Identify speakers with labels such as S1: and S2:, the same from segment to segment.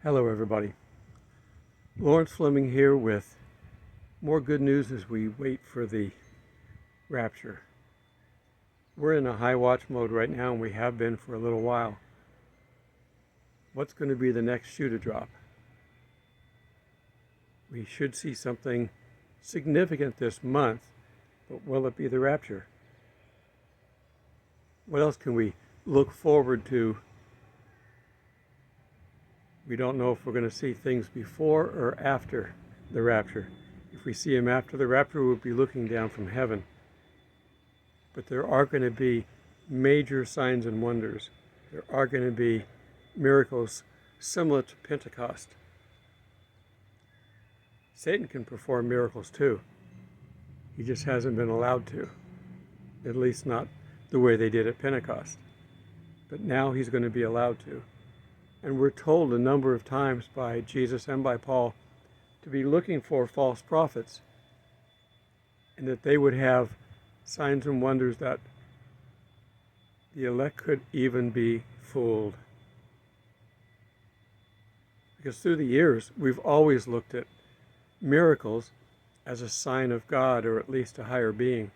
S1: Hello everybody. Lawrence Fleming here with more good news as we wait for the rapture. We're in a high watch mode right now, and we have been for a little while. What's going to be the next shoe to drop? We should see something significant this month, but will it be the rapture? What else can we look forward to? We don't know if we're going to see things before or after the rapture. If we see him after the rapture, we'll be looking down from heaven. But there are going to be major signs and wonders. There are going to be miracles similar to Pentecost. Satan can perform miracles too. He just hasn't been allowed to. At least not the way they did at Pentecost. But now he's going to be allowed to. And we're told a number of times by Jesus and by Paul to be looking for false prophets, and that they would have signs and wonders that the elect could even be fooled. Because through the years, we've always looked at miracles as a sign of God, or at least a higher being.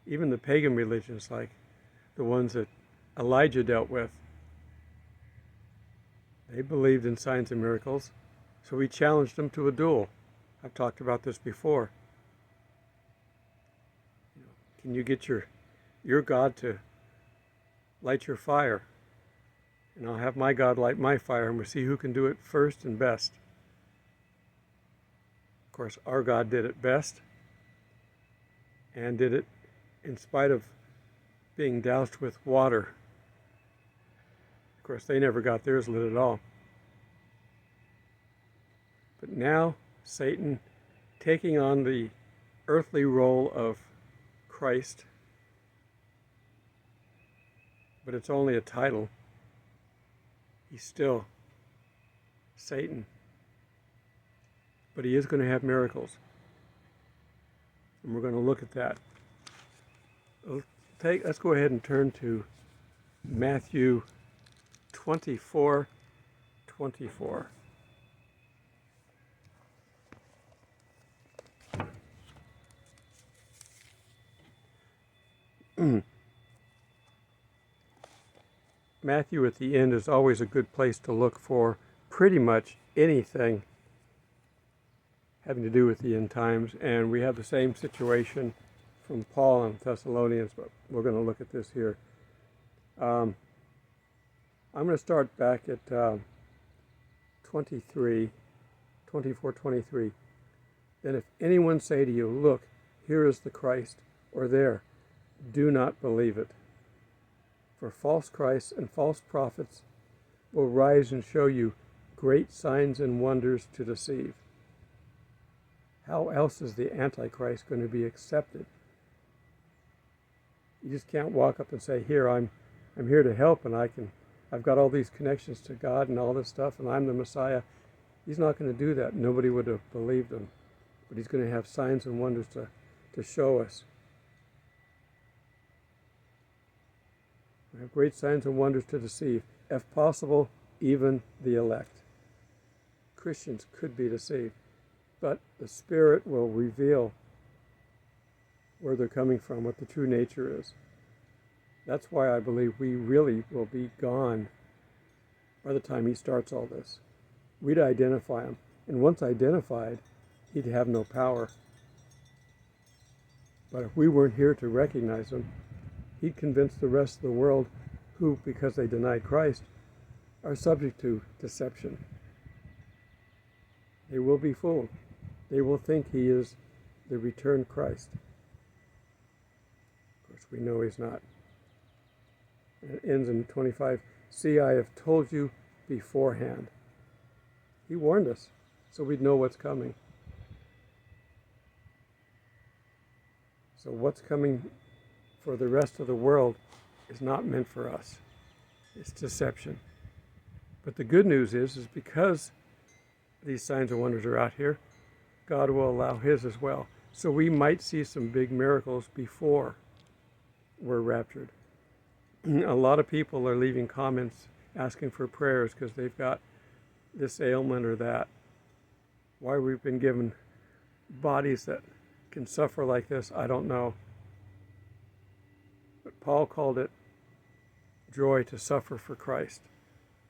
S1: Even the pagan religions, like the ones that Elijah dealt with, they believed in signs and miracles, so he challenged them to a duel. I've talked about this before. Can you get your God to light your fire? And I'll have my God light my fire, and we'll see who can do it first and best. Of course, our God did it best, and did it in spite of being doused with water. Of course, they never got theirs lit at all. But now, Satan, taking on the earthly role of Christ, but it's only a title. He's still Satan. But he is going to have miracles. And we're going to look at that. Let's go ahead and turn to Matthew 24:24. Matthew at the end is always a good place to look for pretty much anything having to do with the end times, and we have the same situation from Paul and Thessalonians, but we're going to look at this here. I'm going to start back at 24:23. Then if anyone say to you, look, here is the Christ, or there, do not believe it. For false Christs and false prophets will rise and show you great signs and wonders to deceive. How else is the Antichrist going to be accepted? You just can't walk up and say, here, I'm here to help, and I've got all these connections to God and all this stuff, and I'm the Messiah. He's not going to do that. Nobody would have believed him. But he's going to have signs and wonders to show us. We have great signs and wonders to deceive, if possible, even the elect. Christians could be deceived, but the Spirit will reveal where they're coming from, what the true nature is. That's why I believe we really will be gone by the time he starts all this. We'd identify him, and once identified, he'd have no power. But if we weren't here to recognize him, he'd convince the rest of the world who, because they denied Christ, are subject to deception. They will be fooled. They will think he is the returned Christ. Of course, we know he's not. And it ends in 25. See, I have told you beforehand. He warned us, so we'd know what's coming. So what's coming for the rest of the world is not meant for us. It's deception. But the good news is because these signs and wonders are out here, God will allow his as well. So we might see some big miracles before we're raptured. A lot of people are leaving comments asking for prayers because they've got this ailment or that. Why we've been given bodies that can suffer like this, I don't know. But Paul called it joy to suffer for Christ.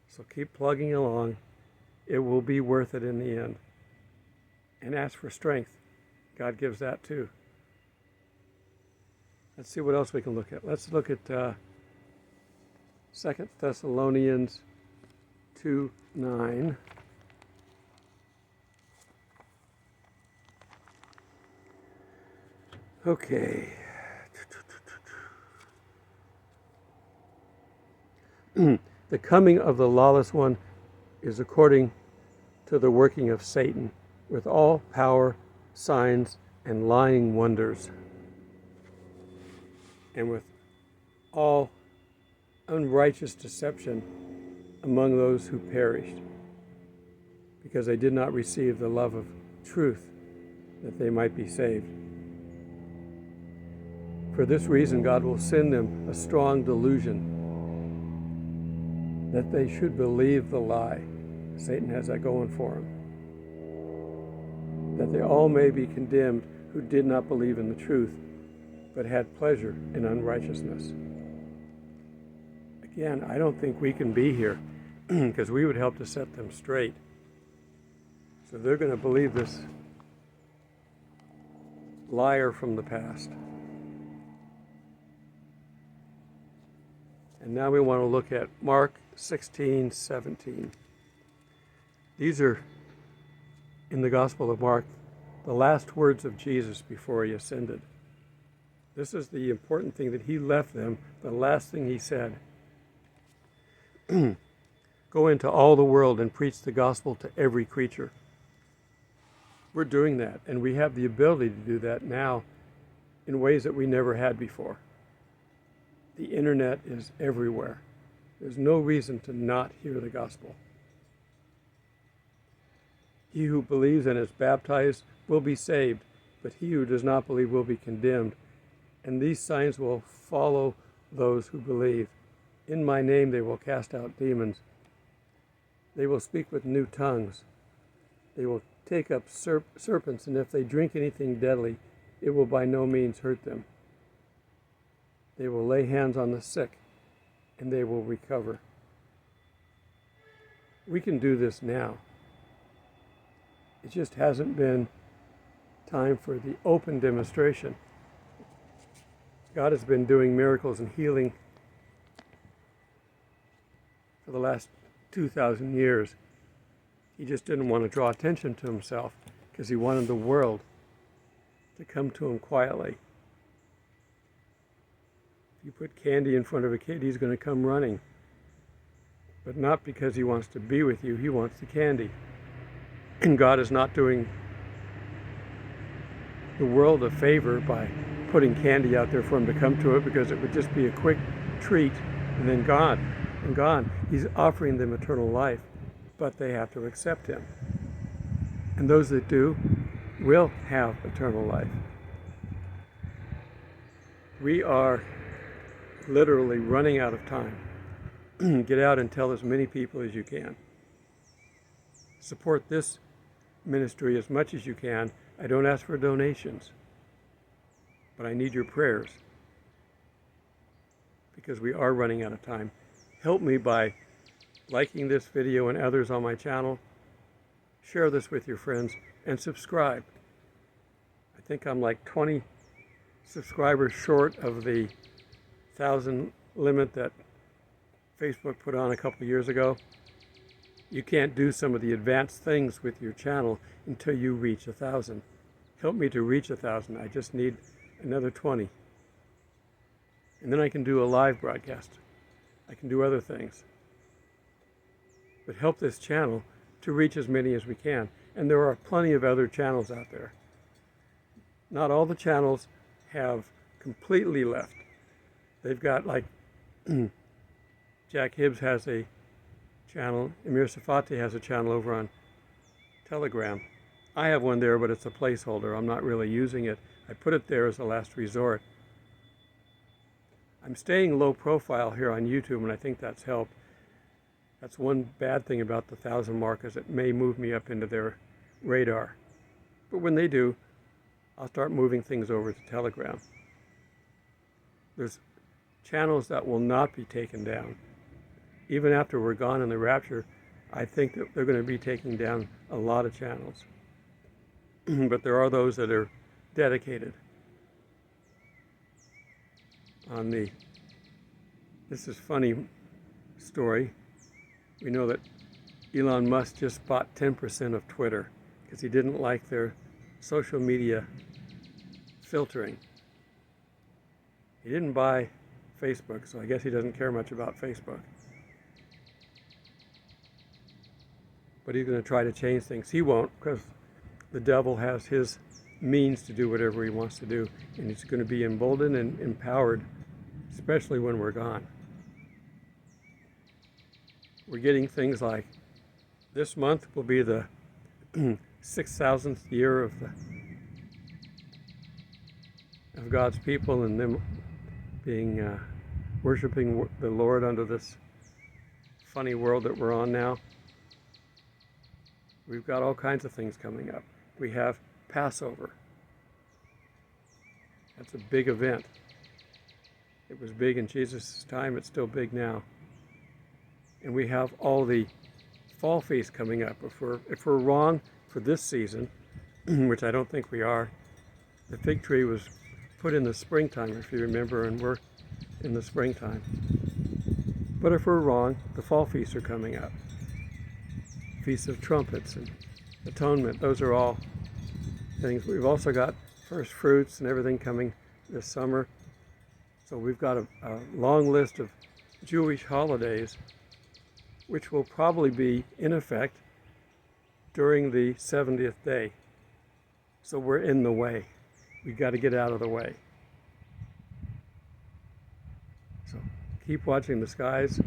S1: So keep plugging along. It will be worth it in the end. And ask for strength. God gives that too. Let's see what else we can look at. Let's look at 2 Thessalonians 2:9. Okay. The coming of the lawless one is according to the working of Satan, with all power, signs, and lying wonders, and with all unrighteous deception among those who perished, because they did not receive the love of truth, that they might be saved. For this reason, God will send them a strong delusion, that they should believe the lie. Satan has that going for him. That they all may be condemned who did not believe in the truth, but had pleasure in unrighteousness. Again, I don't think we can be here because we would help to set them straight. So they're going to believe this liar from the past. And now we want to look at Mark 16:17. These are, in the Gospel of Mark, the last words of Jesus before he ascended. This is the important thing that he left them, the last thing he said. Go into all the world and preach the gospel to every creature. We're doing that, and we have the ability to do that now in ways that we never had before. The internet is everywhere. There's no reason to not hear the gospel. He who believes and is baptized will be saved, but he who does not believe will be condemned. And these signs will follow those who believe. In my name they will cast out demons. They will speak with new tongues. They will take up serpents, and if they drink anything deadly, it will by no means hurt them. They will lay hands on the sick, and they will recover. We can do this now. It just hasn't been time for the open demonstration. God has been doing miracles and healing for the last 2,000 years. He just didn't want to draw attention to himself because he wanted the world to come to him quietly. If you put candy in front of a kid, he's going to come running. But not because he wants to be with you, he wants the candy. And God is not doing the world a favor by putting candy out there for him to come to it, because it would just be a quick treat and then gone. He's offering them eternal life, but they have to accept him. And those that do will have eternal life. We are literally running out of time. Get out and tell as many people as you can. Support this ministry as much as you can. I don't ask for donations, but I need your prayers because we are running out of time. Help me by liking this video and others on my channel. Share this with your friends and subscribe. I think I'm like 20 subscribers short of the 1,000 limit that Facebook put on a couple of years ago. You can't do some of the advanced things with your channel until you reach 1,000. Help me to reach 1,000. I just need another 20. And then I can do a live broadcast. I can do other things. But help this channel to reach as many as we can. And there are plenty of other channels out there. Not all the channels have completely left. They've got like Jack Hibbs has a channel. Emir Safati has a channel over on Telegram. I have one there, but it's a placeholder. I'm not really using it. I put it there as a last resort. I'm staying low profile here on YouTube, and I think that's helped. That's one bad thing about the 1,000 mark, is it may move me up into their radar. But when they do, I'll start moving things over to Telegram. There's channels that will not be taken down. Even after we're gone in the rapture, I think that they're going to be taking down a lot of channels. But there are those that are dedicated. This is funny story. We know that Elon Musk just bought 10% of Twitter because he didn't like their social media filtering. He didn't buy Facebook, so I guess he doesn't care much about Facebook. But he's going to try to change things. He won't, because the devil has his means to do whatever he wants to do, and he's going to be emboldened and empowered, especially when we're gone. We're getting things like this month will be the 6,000th year of God's people and them being worshiping the Lord under this funny world that we're on now. We've got all kinds of things coming up. We have Passover. That's a big event. It was big in Jesus' time. It's still big now. And we have all the fall feasts coming up. If we're wrong for this season, which I don't think we are, the fig tree was put in the springtime, if you remember, and we're in the springtime. But if we're wrong, the fall feasts are coming up. Feast of Trumpets and Atonement, those are all things. We've also got first fruits and everything coming this summer. So we've got a long list of Jewish holidays, which will probably be in effect during the 70th day. So we're in the way. We've got to get out of the way. So keep watching the skies.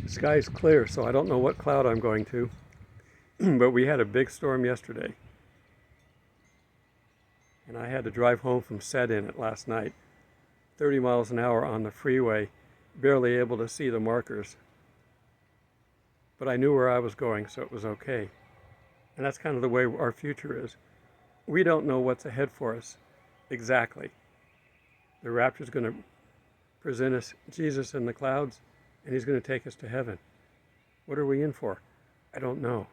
S1: The sky's clear, so I don't know what cloud I'm going to. But we had a big storm yesterday. And I had to drive home from set in it last night. 30 miles an hour on the freeway, barely able to see the markers. But I knew where I was going, so it was okay. And that's kind of the way our future is. We don't know what's ahead for us exactly. The rapture is going to present us Jesus in the clouds, and he's going to take us to heaven. What are we in for? I don't know.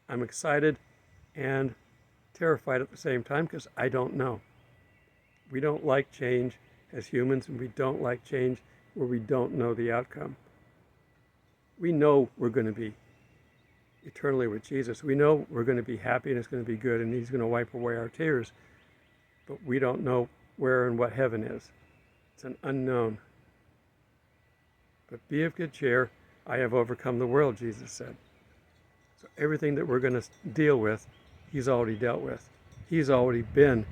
S1: I'm excited and terrified at the same time because I don't know. We don't like change as humans, and we don't like change where we don't know the outcome. We know we're going to be eternally with Jesus. We know we're going to be happy and it's going to be good and he's going to wipe away our tears. But we don't know where and what heaven is. It's an unknown. But be of good cheer. I have overcome the world, Jesus said. So everything that we're going to deal with, he's already dealt with. He's already been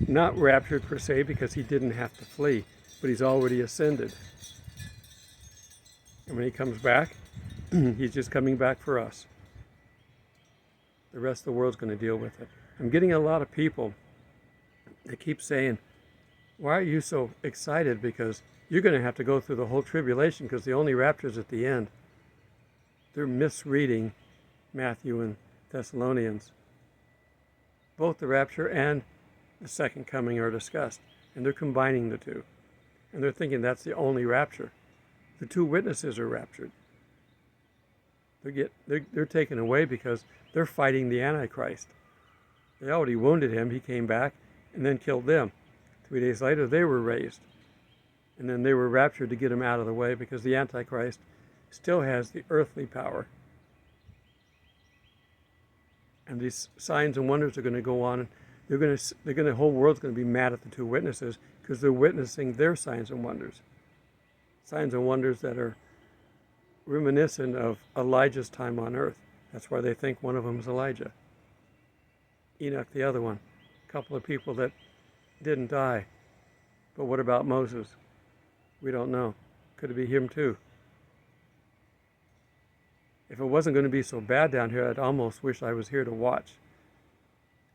S1: not raptured per se because he didn't have to flee, but he's already ascended. And when he comes back, he's just coming back for us. The rest of the world's going to deal with it. I'm getting a lot of people that keep saying, why are you so excited? Because you're going to have to go through the whole tribulation because the only rapture is at the end. They're misreading Matthew and Thessalonians. Both the rapture and the second coming are discussed, and they're combining the two. And they're thinking that's the only rapture. The two witnesses are raptured. They're taken away because they're fighting the Antichrist. They already wounded him. He came back and then killed them. 3 days later, they were raised. And then they were raptured to get him out of the way because the Antichrist still has the earthly power. And these signs and wonders are going to go on. The whole world's going to be mad at the two witnesses because they're witnessing their signs and wonders. Signs and wonders that are reminiscent of Elijah's time on earth. That's why they think one of them is Elijah. Enoch, the other one. A couple of people that didn't die. But what about Moses? We don't know. Could it be him too? If it wasn't going to be so bad down here, I'd almost wish I was here to watch.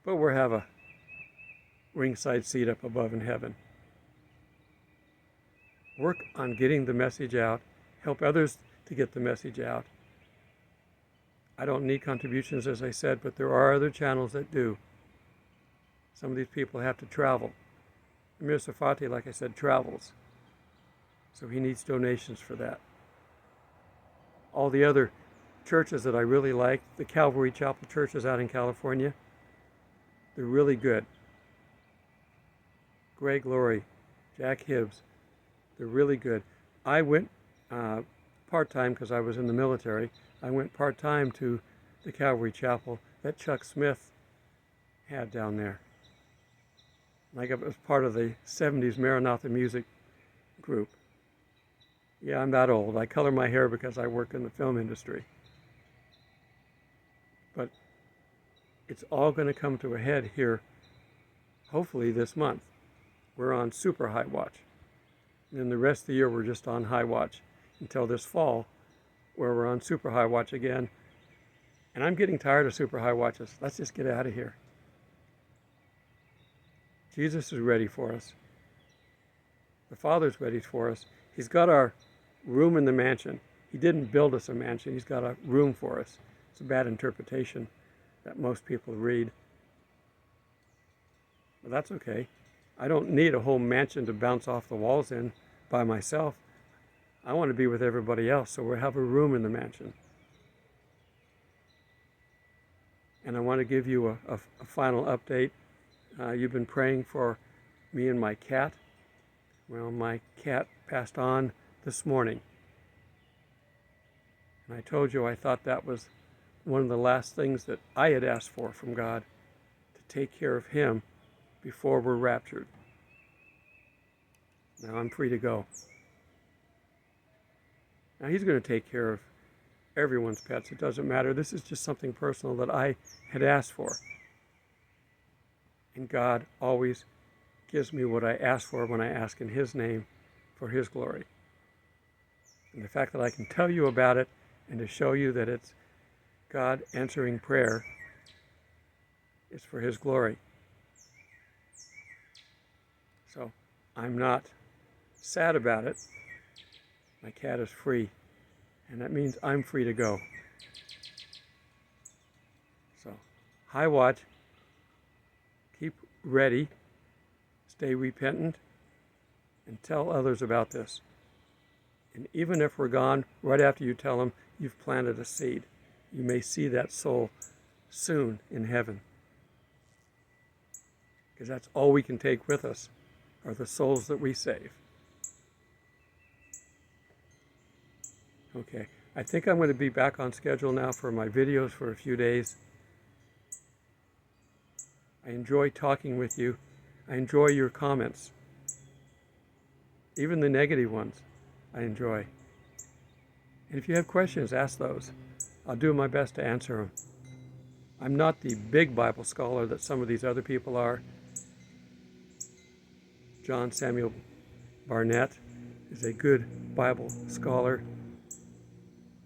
S1: But we'll have a ringside seat up above in heaven. Work on getting the message out help others to get the message out. I don't need contributions, as I said, but there are other channels that do. Some of these people have to travel. Amir Safati, like I said, travels. So he needs donations for that. All the other churches that I really like, the Calvary Chapel churches out in California, they're really good. Greg Laurie, Jack Hibbs, they're really good. I went part-time because I was in the military. I went part-time to the Calvary Chapel that Chuck Smith had down there. Like it was part of the 70s Maranatha music group. Yeah, I'm that old. I color my hair because I work in the film industry. But it's all going to come to a head here, hopefully this month. We're on super high watch. And then the rest of the year we're just on high watch until this fall, where we're on super high watch again. And I'm getting tired of super high watches. Let's just get out of here. Jesus is ready for us. The Father's ready for us. He's got our room in the mansion. He didn't build us a mansion. He's got a room for us. It's a bad interpretation that most people read. But that's okay. I don't need a whole mansion to bounce off the walls in by myself. I want to be with everybody else, so we'll have a room in the mansion. And I want to give you a final update. You've been praying for me and my cat. Well, my cat passed on this morning. And I told you I thought that was one of the last things that I had asked for from God, to take care of him before we're raptured. Now I'm free to go. Now he's going to take care of everyone's pets. It doesn't matter. This is just something personal that I had asked for. And God always gives me what I ask for when I ask in his name for his glory. And the fact that I can tell you about it and to show you that it's God answering prayer is for his glory. So I'm not sad about it. My cat is free, and that means I'm free to go. So, high watch, keep ready, stay repentant, and tell others about this. And even if we're gone, right after you tell them, you've planted a seed. You may see that soul soon in heaven. Because that's all we can take with us, are the souls that we save. Okay, I think I'm going to be back on schedule now for my videos for a few days. I enjoy talking with you. I enjoy your comments. Even the negative ones, I enjoy. And if you have questions, ask those. I'll do my best to answer them. I'm not the big Bible scholar that some of these other people are. John Samuel Barnett is a good Bible scholar.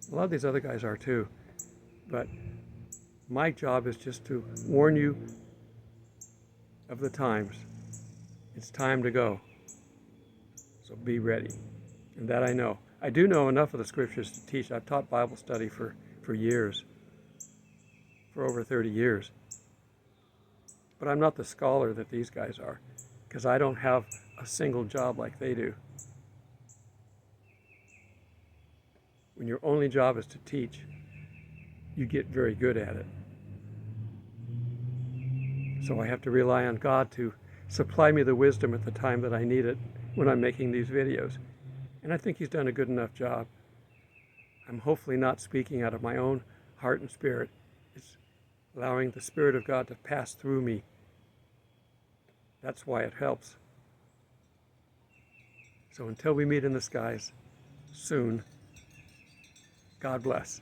S1: A lot of these other guys are too. But my job is just to warn you of the times. It's time to go. So be ready. And that I know. I do know enough of the scriptures to teach. I've taught Bible study for years. For over 30 years. But I'm not the scholar that these guys are. Because I don't have a single job like they do. When your only job is to teach, you get very good at it. So I have to rely on God to supply me the wisdom at the time that I need it when I'm making these videos. And I think he's done a good enough job. I'm hopefully not speaking out of my own heart and spirit. It's allowing the Spirit of God to pass through me. That's why it helps. So until we meet in the skies soon, God bless.